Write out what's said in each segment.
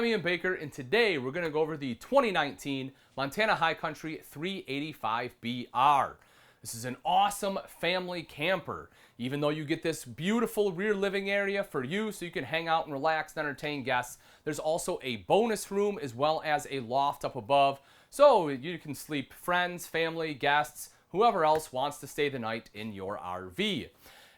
I'm Ian Baker, and today we're going to go over the 2019 Montana High Country 385BR. This is an awesome family camper. Even though you get this beautiful rear living area for you so you can hang out and relax and entertain guests, there's also a bonus room as well as a loft up above, so you can sleep friends, family, guests, whoever else wants to stay the night in your RV.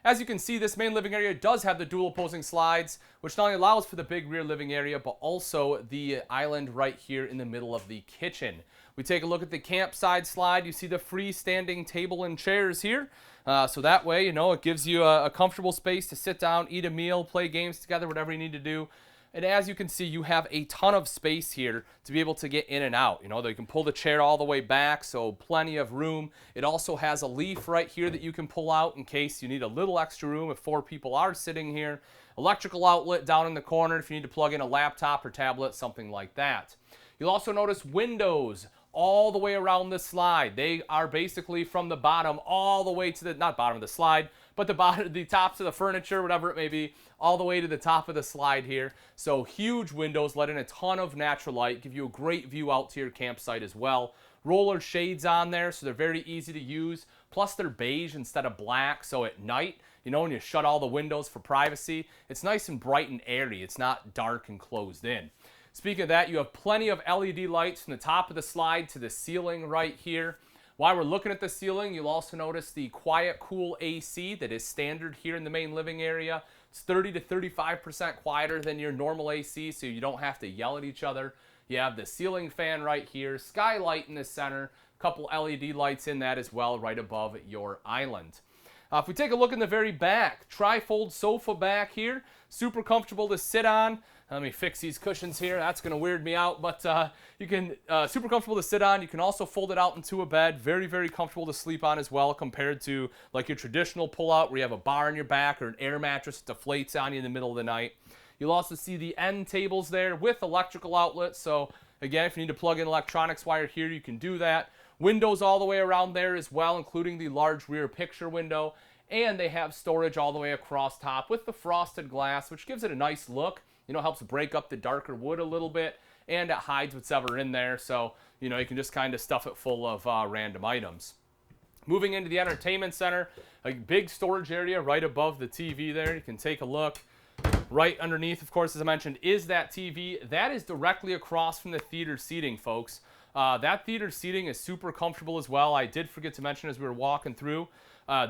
As you can see, this main living area does have the dual opposing slides, which not only allows for the big rear living area, but also the island right here in the middle of the kitchen. We take a look at the campside slide. You see the freestanding table and chairs here. So that way, it gives you a comfortable space to sit down, eat a meal, play games together, whatever you need to do. And as you can see, you have a ton of space here to be able to get in and out. You can pull the chair all the way back, so plenty of room. It also has a leaf right here that you can pull out in case you need a little extra room if 4 people are sitting here. Electrical outlet down in the corner if you need to plug in a laptop or tablet, something like that. You'll also notice windows all the way around the slide. They are basically from the bottom all the way to the, not bottom of the slide, but the tops of the furniture, whatever it may be, all the way to the top of the slide here. So huge windows let in a ton of natural light, give you a great view out to your campsite as well. Roller shades on there, so they're very easy to use. Plus they're beige instead of black, so at night, when you shut all the windows for privacy, it's nice and bright and airy. It's not dark and closed in. Speaking of that, you have plenty of LED lights from the top of the slide to the ceiling right here. While we're looking at the ceiling, you'll also notice the quiet, cool AC that is standard here in the main living area. It's 30 to 35% quieter than your normal AC, so you don't have to yell at each other. You have the ceiling fan right here, skylight in the center, a couple LED lights in that as well right above your island. If we take a look in the very back, tri-fold sofa back here, super comfortable to sit on. Let me fix these cushions here. That's going to weird me out, but you can super comfortable to sit on. You can also fold it out into a bed. Very, very comfortable to sleep on as well compared to like your traditional pull-out where you have a bar in your back or an air mattress that deflates on you in the middle of the night. You'll also see the end tables there with electrical outlets. So again, if you need to plug in electronics while you're here, you can do that. Windows all the way around there as well, including the large rear picture window. And they have storage all the way across top with the frosted glass, which gives it a nice look. Helps break up the darker wood a little bit, and it hides what's ever in there. So, you can just kind of stuff it full of random items. Moving into the entertainment center, a big storage area right above the TV there. You can take a look. Right underneath, of course, as I mentioned, is that TV. That is directly across from the theater seating, folks. That theater seating is super comfortable as well. I did forget to mention as we were walking through,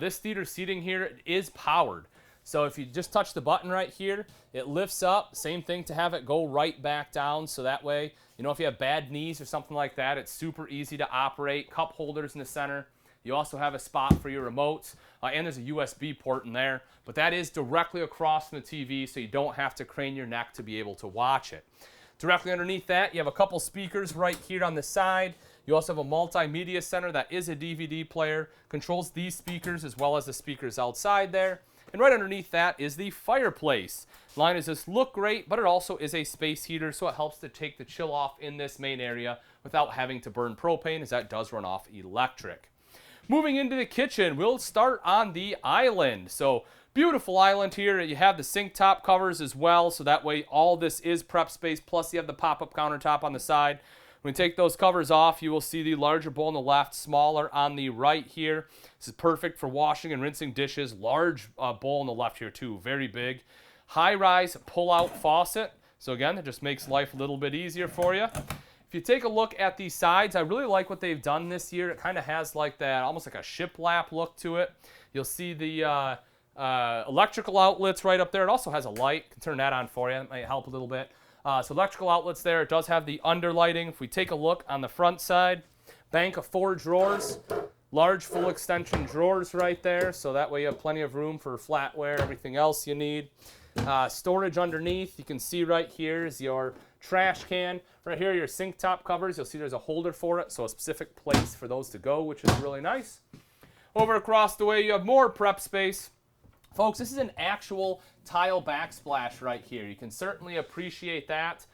this theater seating here is powered. So if you just touch the button right here, it lifts up. Same thing to have it go right back down. So that way, if you have bad knees or something like that, it's super easy to operate. Cup holders in the center. You also have a spot for your remotes, and there's a USB port in there. But that is directly across from the TV, so you don't have to crane your neck to be able to watch it. Directly underneath that, you have a couple speakers right here on the side. You also have a multimedia center that is a DVD player, controls these speakers as well as the speakers outside there. And right underneath that is the fireplace. Line is just look great, but it also is a space heater, so it helps to take the chill off in this main area without having to burn propane, as that does run off electric. Moving into the kitchen, we'll start on the island. So beautiful island here. You have the sink top covers as well, so that way all this is prep space, plus you have the pop-up countertop on the side. When you take those covers off, you will see the larger bowl on the left, smaller on the right here. This is perfect for washing and rinsing dishes. Large bowl on the left here too, very big. High-rise pull-out faucet. So again, it just makes life a little bit easier for you. If you take a look at the sides, I really like what they've done this year. It kind of has like that, almost like a shiplap look to it. You'll see the electrical outlets right up there. It also has a light. Can turn that on for you. That might help a little bit. So electrical outlets there. It does have the underlighting. If we take a look on the front side, bank of 4 drawers. Large full extension drawers right there. So that way you have plenty of room for flatware, everything else you need. Storage underneath. You can see right here is your trash can. Right here are your sink top covers. You'll see there's a holder for it, so a specific place for those to go, which is really nice. Over across the way, you have more prep space. Folks, this is an actual tile backsplash right here. You can certainly appreciate that.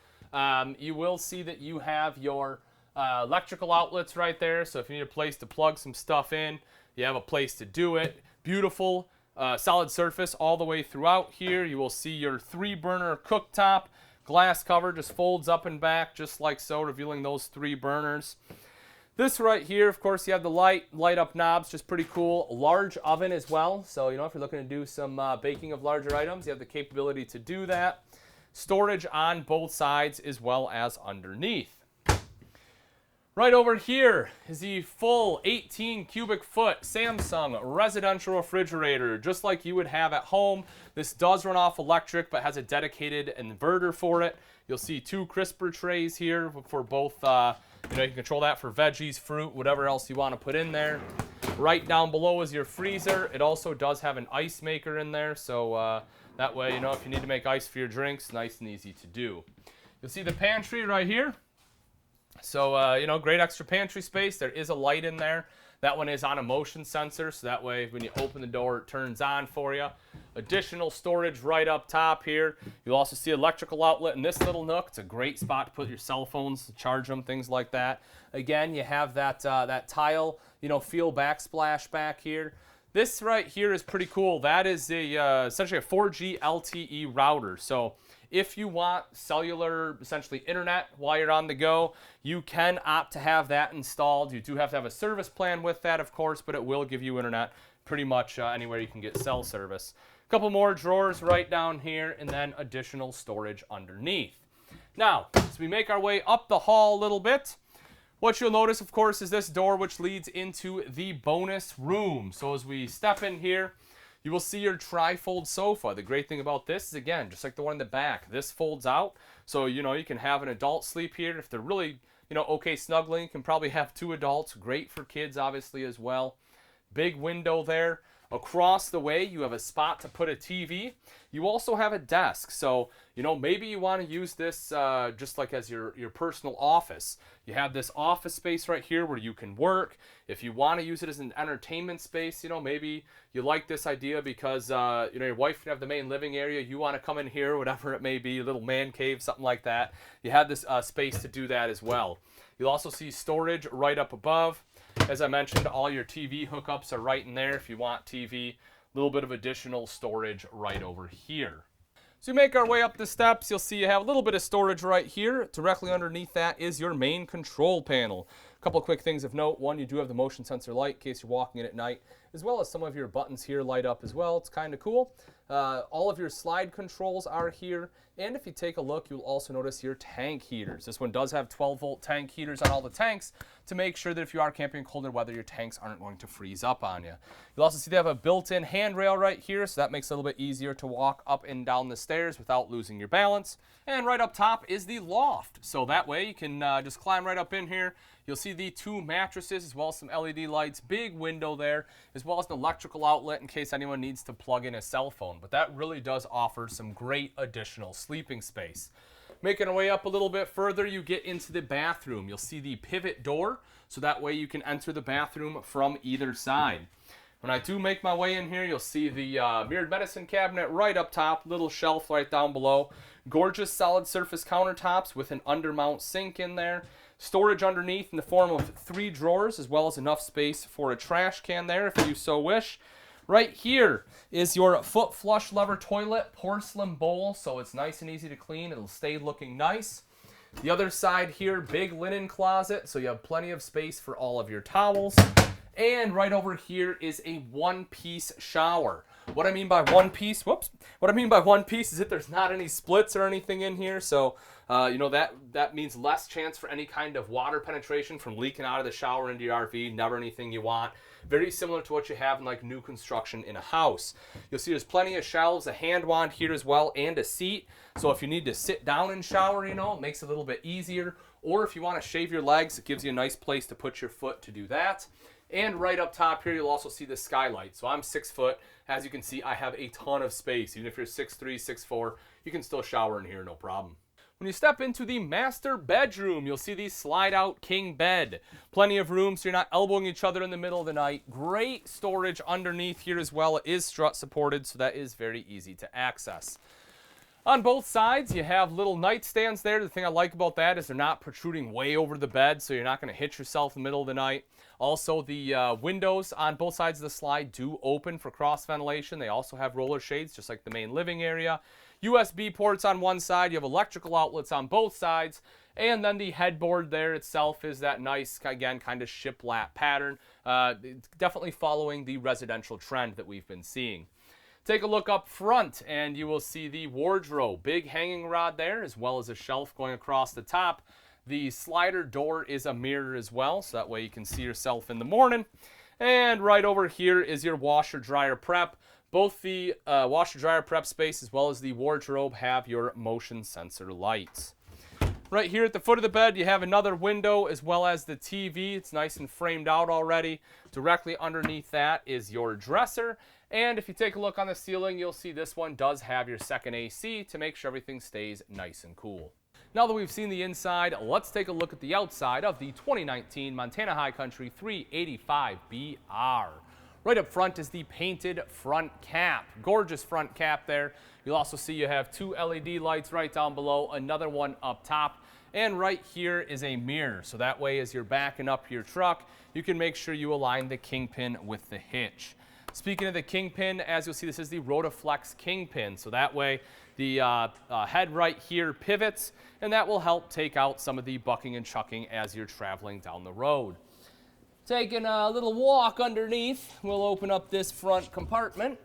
You will see that you have your electrical outlets right there, so if you need a place to plug some stuff in, you have a place to do it. Beautiful solid surface all the way throughout here. You will see your 3-burner cooktop, glass cover just folds up and back just like so, revealing those 3 burners. This right here, of course, you have the light up knobs, just pretty cool. Large oven as well, so if you're looking to do some baking of larger items, you have the capability to do that. Storage on both sides as well as underneath. Right over here is the full 18 cubic foot Samsung residential refrigerator, just like you would have at home. This does run off electric, but has a dedicated inverter for it. You'll see 2 crisper trays here for both, you can control that for veggies, fruit, whatever else you want to put in there. Right down below is your freezer. It also does have an ice maker in there, so that way, if you need to make ice for your drinks, nice and easy to do. You'll see the pantry right here. So, great extra pantry space. There is a light in there. That one is on a motion sensor, so that way when you open the door, it turns on for you. Additional storage right up top here. You'll also see electrical outlet in this little nook. It's a great spot to put your cell phones, charge them, things like that. Again, you have that tile, feel backsplash back here. This right here is pretty cool. That is essentially a 4G LTE router. So if you want cellular, essentially internet while you're on the go, you can opt to have that installed. You do have to have a service plan with that, of course, but it will give you internet pretty much anywhere you can get cell service. A couple more drawers right down here, and then additional storage underneath. Now, as we make our way up the hall a little bit, what you'll notice, of course, is this door which leads into the bonus room. So as we step in here, you will see your tri-fold sofa. The great thing about this is, again, just like the one in the back, this folds out. So, you can have an adult sleep here. If they're really, okay snuggling, you can probably have 2 adults. Great for kids, obviously, as well. Big window there. Across the way, you have a spot to put a TV. You also have a desk. So, maybe you want to use this just like as your personal office. You have this office space right here where you can work. If you want to use it as an entertainment space, maybe you like this idea because, your wife can have the main living area. You want to come in here, whatever it may be, a little man cave, something like that. You have this space to do that as well. You'll also see storage right up above. As I mentioned, all your TV hookups are right in there if you want TV. A little bit of additional storage right over here. So we make our way up the steps. You'll see you have a little bit of storage right here. Directly underneath that is your main control panel. A couple of quick things of note. One, you do have the motion sensor light in case you're walking in at night, as well as some of your buttons here light up as well. It's kind of cool. All of your slide controls are here. And if you take a look, you'll also notice your tank heaters. This one does have 12-volt tank heaters on all the tanks to make sure that if you are camping in colder weather, your tanks aren't going to freeze up on you. You'll also see they have a built-in handrail right here, so that makes it a little bit easier to walk up and down the stairs without losing your balance. And right up top is the loft. So that way you can just climb right up in here. You'll see the 2 mattresses as well as some LED lights, big window there, as well as an electrical outlet in case anyone needs to plug in a cell phone. But that really does offer some great additional sleeping space. Making our way up a little bit further, you get into the bathroom. You'll see the pivot door, so that way you can enter the bathroom from either side. When I do make my way in here, you'll see the mirrored medicine cabinet right up top, little shelf right down below. Gorgeous solid surface countertops with an undermount sink in there. Storage underneath in the form of 3 drawers, as well as enough space for a trash can there if you so wish. Right here is your foot flush lever toilet, porcelain bowl, so it's nice and easy to clean. It'll stay looking nice. The other side here, big linen closet, so you have plenty of space for all of your towels. And right over here is a 1-piece shower. What I mean by one piece is that there's not any splits or anything in here, so that means less chance for any kind of water penetration from leaking out of the shower into your RV. Never anything you want. Very similar to what you have in like new construction in a house. You'll see there's plenty of shelves, a hand wand here as well, and a seat. So if you need to sit down and shower, it makes it a little bit easier. Or if you want to shave your legs, it gives you a nice place to put your foot to do that. And right up top here, you'll also see the skylight. So I'm 6 foot. As you can see, I have a ton of space. Even if you're 6'3", 6'4", you can still shower in here, no problem. When you step into the master bedroom, you'll see the slide-out king bed. Plenty of room so you're not elbowing each other in the middle of the night. Great storage underneath here as well. It is strut supported, so that is very easy to access. On both sides, you have little nightstands there. The thing I like about that is they're not protruding way over the bed, so you're not going to hit yourself in the middle of the night. Also, the windows on both sides of the slide do open for cross ventilation. They also have roller shades, just like the main living area. USB ports on one side, you have electrical outlets on both sides, and then the headboard there itself is that nice, again, kind of shiplap pattern. Definitely following the residential trend that we've been seeing. Take a look up front and you will see the wardrobe. Big hanging rod there, as well as a shelf going across the top. The slider door is a mirror as well, so that way you can see yourself in the morning. And right over here is your washer dryer prep. Both the washer dryer prep space as well as the wardrobe have your motion sensor lights. Right here at the foot of the bed, you have another window as well as the TV. It's nice and framed out already. Directly underneath that is your dresser. And if you take a look on the ceiling, you'll see this one does have your second AC to make sure everything stays nice and cool. Now that we've seen the inside, let's take a look at the outside of the 2019 Montana High Country 385BR. Right up front is the painted front cap. Gorgeous front cap there. You'll also see you have two LED lights right down below, another one up top, and right here is a mirror. So that way as you're backing up your truck, you can make sure you align the kingpin with the hitch. Speaking of the kingpin, as you'll see, this is the Rotaflex kingpin. So that way the head right here pivots, and that will help take out some of the bucking and chucking as you're traveling down the road. Taking a little walk underneath, we'll open up this front compartment,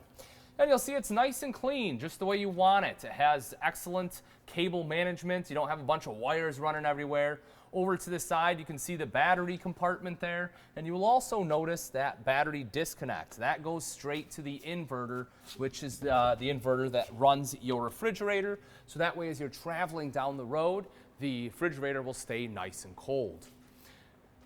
and you'll see it's nice and clean, just the way you want it. It has excellent cable management. You don't have a bunch of wires running everywhere. Over to the side, you can see the battery compartment there, and you will also notice that battery disconnect. That goes straight to the inverter, which is the inverter that runs your refrigerator. So that way, as you're traveling down the road, the refrigerator will stay nice and cold.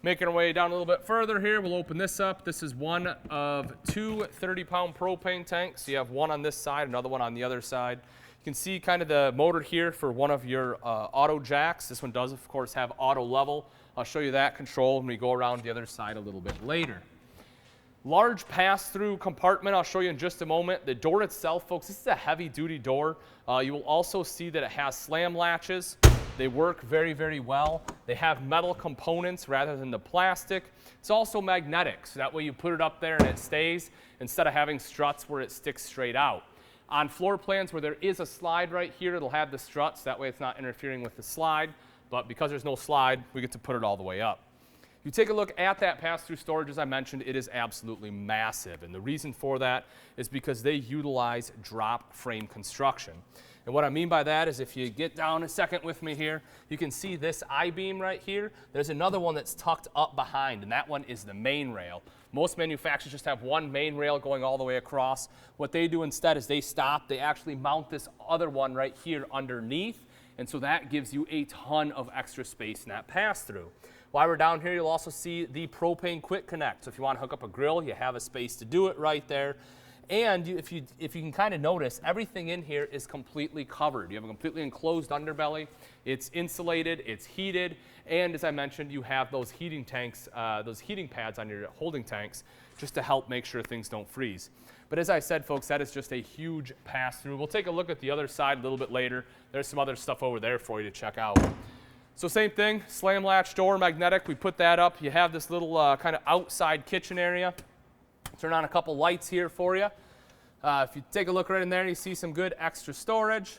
Making our way down a little bit further here, we'll open this up. This is one of two 30-pound propane tanks. So you have one on this side, another one on the other side. You can see kind of the motor here for one of your auto jacks. This one does, of course, have auto level. I'll show you that control when we go around the other side a little bit later. Large pass-through compartment, I'll show you in just a moment. The door itself, folks, this is a heavy-duty door. You will also see that it has slam latches. They work very, very well. They have metal components rather than the plastic. It's also magnetic, so that way you put it up there and it stays, instead of having struts where it sticks straight out. On floor plans where there is a slide right here, it'll have the struts. That way it's not interfering with the slide. But because there's no slide, we get to put it all the way up. You take a look at that pass-through storage, as I mentioned, it is absolutely massive. And the reason for that is because they utilize drop frame construction. And what I mean by that is if you get down a second with me here, you can see this I-beam right here. There's another one that's tucked up behind, and that one is the main rail. Most manufacturers just have one main rail going all the way across. What they do instead is they stop, they actually mount this other one right here underneath, and so that gives you a ton of extra space in that pass-through. While we're down here, you'll also see the propane quick connect. So if you want to hook up a grill, you have a space to do it right there. And if you can kind of notice, everything in here is completely covered. You have a completely enclosed underbelly. It's insulated, it's heated, and as I mentioned, you have those heating tanks, those heating pads on your holding tanks just to help make sure things don't freeze. But as I said, folks, that is just a huge pass-through. We'll take a look at the other side a little bit later. There's some other stuff over there for you to check out. So same thing, slam latch door, magnetic. We put that up. You have this little kind of outside kitchen area. Turn on a couple lights here for you. If you take a look right in there, you see some good extra storage.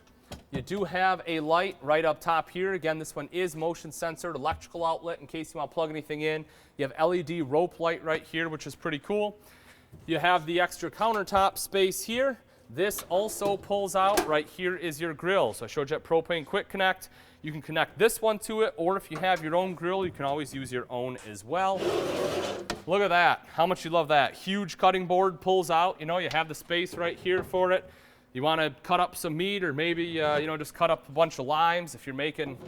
You do have a light right up top here. Again, this one is motion censored, electrical outlet in case you want to plug anything in. You have LED rope light right here, which is pretty cool. You have the extra countertop space here. This also pulls out. Right here is your grill. So I showed you that propane quick connect. You can connect this one to it, or if you have your own grill, you can always use your own as well. Look at that. How much you love that. Huge cutting board pulls out. You know, you have the space right here for it. You want to cut up some meat, or maybe, you know, just cut up a bunch of limes. If you're making,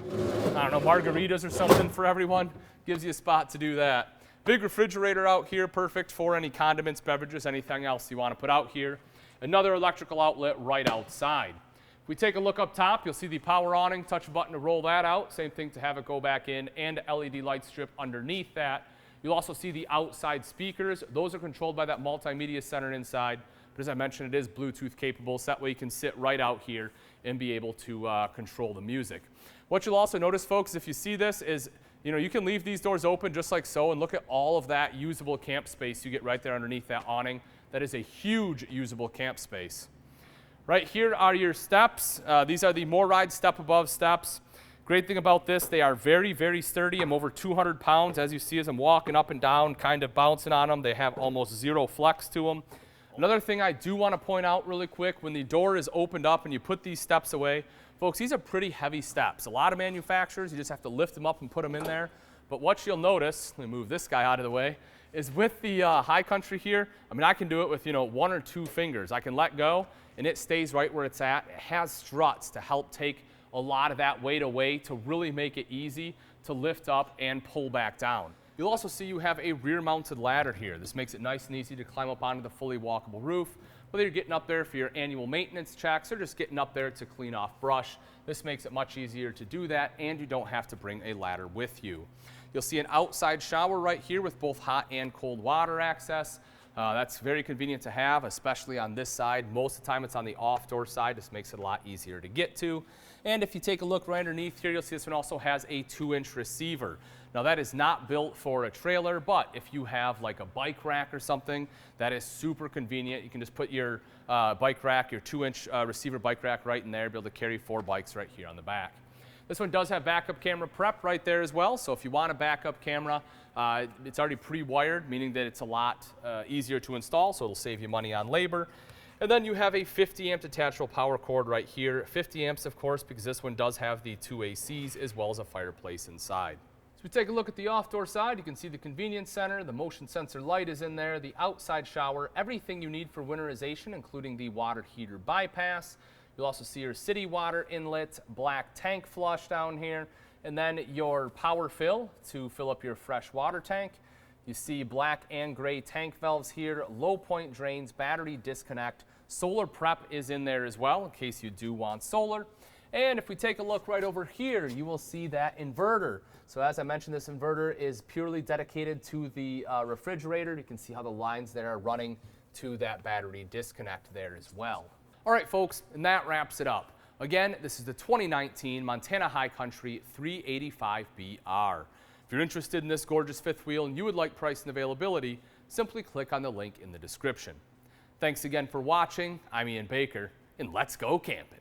I don't know, margaritas or something for everyone, gives you a spot to do that. Big refrigerator out here, perfect for any condiments, beverages, anything else you want to put out here. Another electrical outlet right outside. If we take a look up top, you'll see the power awning, touch a button to roll that out. Same thing to have it go back in, and LED light strip underneath that. You'll also see the outside speakers. Those are controlled by that multimedia center inside. But as I mentioned, it is Bluetooth capable, so that way you can sit right out here and be able to control the music. What you'll also notice, folks, if you see this is, you know, you can leave these doors open just like so, and look at all of that usable camp space you get right there underneath that awning. That is a huge usable camp space. Right here are your steps. These are the MORryde step above steps. Great thing about this, they are very, very sturdy. I'm over 200 pounds, as you see as I'm walking up and down, kind of bouncing on them. They have almost zero flex to them. Another thing I do want to point out really quick, when the door is opened up and you put these steps away, folks, these are pretty heavy steps. A lot of manufacturers, you just have to lift them up and put them in there. But what you'll notice, let me move this guy out of the way, is with the High Country here, I mean, I can do it with, 1 or 2 fingers. I can let go, and it stays right where it's at. It has struts to help take a lot of that weight away to really make it easy to lift up and pull back down. You'll also see you have a rear-mounted ladder here. This makes it nice and easy to climb up onto the fully walkable roof. Whether you're getting up there for your annual maintenance checks or just getting up there to clean off brush, this makes it much easier to do that, and you don't have to bring a ladder with you. You'll see an outside shower right here with both hot and cold water access. That's very convenient to have, especially on this side. Most of the time it's on the off-door side. This makes it a lot easier to get to. And if you take a look right underneath here, you'll see this one also has a 2-inch receiver. Now that is not built for a trailer, but if you have like a bike rack or something, that is super convenient. You can just put your bike rack, your 2-inch receiver bike rack right in there, be able to carry 4 bikes right here on the back. This one does have backup camera prep right there as well, so if you want a backup camera, it's already pre-wired, meaning that it's a lot easier to install, so it'll save you money on labor. And then you have a 50 amp detachable power cord right here. 50 amps, of course, because this one does have the 2 ACs as well as a fireplace inside. So we take a look at the off-door side. You can see the convenience center, the motion sensor light is in there, the outside shower, everything you need for winterization, including the water heater bypass. You'll also see your city water inlet, black tank flush down here, and then your power fill to fill up your fresh water tank. You see black and gray tank valves here, low point drains, battery disconnect. Solar prep is in there as well in case you do want solar. And if we take a look right over here, you will see that inverter. So as I mentioned, this inverter is purely dedicated to the refrigerator. You can see how the lines there are running to that battery disconnect there as well. All right, folks, and that wraps it up. Again, this is the 2019 Montana High Country 385BR. If you're interested in this gorgeous fifth wheel and you would like price and availability, simply click on the link in the description. Thanks again for watching. I'm Ian Baker, and let's go camping.